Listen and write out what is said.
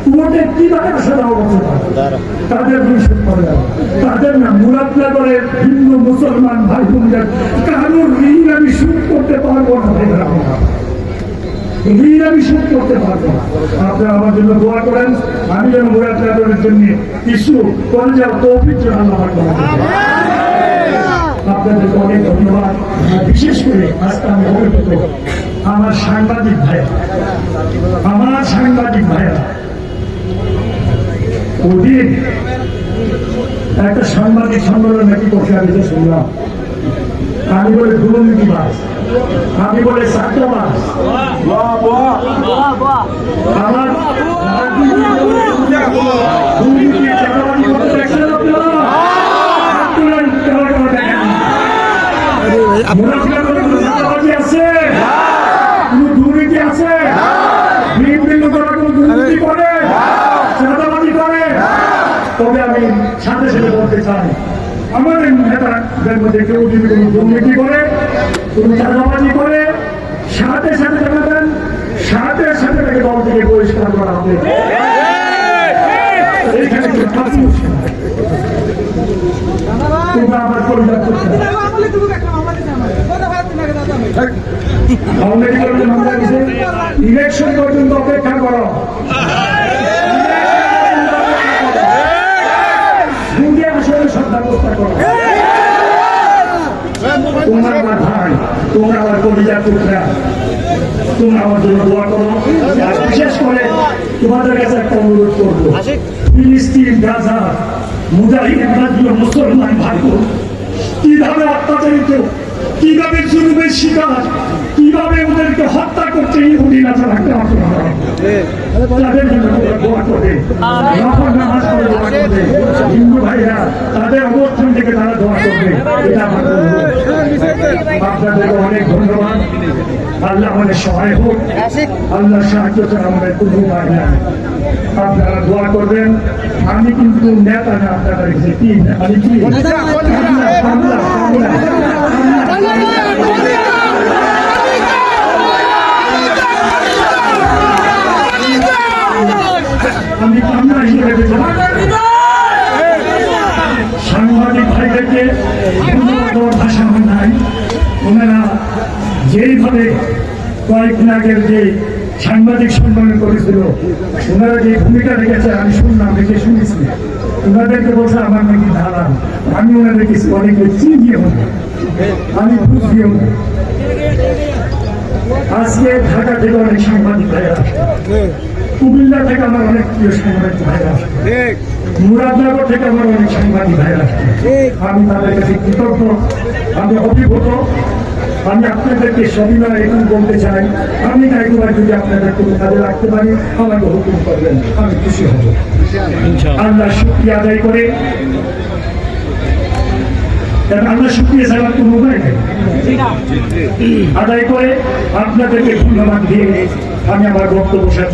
তোমাদের কি টাকা সেটা অবস্থা তাদের নিষেধ করে দাও। তাদের না মুরাদনগরের হিন্দু মুসলমান ভাই বোনদের কারোর ঋণ আমি শোধ করতে পারবো না। ঋণ আমি শোধ করতে পারবো না। আপনারা আমার জন্য দোয়া করেন, আমি যেন মুরাদনগরের জন্য কিছু করে যাওয়ার তৌফিক যেন আল্লাহ আমাকে দেন। আপনাদেরকে অনেক ধন্যবাদ। বিশেষ করে আজকে আমি অভিভূত আমার সাংবাদিক ভাইয়া ওদিন একটা সাংবাদিক সম্মেলন নাকি করতে আমি যে শুনলাম, আমি বলে দুর্নীতিবাজ, আমি বলে ছাত্রবাজ, আমার দুর্নীতি চাঁদাবাজি করতে দেখছেন আপনারা আছে, কোন দুর্নীতি আছে, বিভিন্ন তারা কোন দুর্নীতি করে, চাঁদাবাজি করে। তবে আমি সাথে সাথে বলতে চাই, আমাদের নেতাদের মধ্যে কেউ যদি কোনো দুর্নীতি করে, কোনো চাঁদাবাজি করে, সাথে সাথে জানাবেন, সাথে সাথে তাকে দল থেকে বহিষ্কার করা হবে। এইখানে তোমরা আবার পরিবার করতে ইলেকশন পর্যন্ত অপেক্ষা করো, আসলে সব ব্যবস্থা করো। তোমরা আমার ভাই, তোমরা আমার পরিবার পুত্রা, তোমরা আমার জন্য দোয়া করো। বিশেষ করে তোমাদের কাছে একটা অনুরোধ করবো, ফিলিস্তিন, গাজা, মুজাহিদ মুসলমান ভাই কিভাবে অত্যাচারিত, কিভাবে জুলুমের শিকার, কিভাবে ওদেরকে হত্যা করছে ইহুদিরা যারা তাদের জন্য দোয়া করবে, নামাজ করে দোয়া করবে, হিন্দু ভাইরা তাদের অবস্থান থেকে তারা দোয়া করবে। এটা আমার আপনাদেরকে অনেক ধন্যবাদ। আল্লাহ আমাদের সহায় হোক, আল্লাহ সাহায্য ছাড়া আমাদের কোনো উপায় নাই। আপনারা দোয়া করবেন। আমি কিন্তু নেতা না, আপনারা কি আমি কি আমি কামনা হিসেবে সাংবাদিক ভাইদেরকে ভাষা নাই। ওনারা যেইভাবে কয়েকদিন আগের যে সাংবাদিক সম্মেলন করেছিল, ওনারা যে ভূমিকা রেখেছে আমি শুনলাম, দেখে শুনেছি। ওনাদেরকে বলছে আমার নাকি দালাল, আমি ওনাদেরকে অনেকে চিনিও না, আমি বুঝিও না। আজকে ঢাকা থেকে অনেক সাংবাদিক ভাইরা আসে, কুমিল্লা থেকে আমার অনেক প্রিয় সাংবাদিক ভাইরা আসে, মুরাদনগর থেকে আমার অনেক সাংবাদিক ভাইরা আসে। আমি তাদের কাছে কৃতজ্ঞ, আমি অভিভূত। আমি আপনাদেরকে সবিনয় এখন বলতে চাই, আমি একবার যদি আপনাদের কোনো কাজে রাখতে পারি আমাকে হুকুম করবেন, আমি খুশি হব। আল্লাহ শুকরিয়া আদায় করে, আল্লাহ শুকরিয়া ছাড়া কোনো উপায় নেই, আদায় করে আপনাদেরকে ধন্যবাদ দিয়ে আমি আমার বক্তব্য শেষ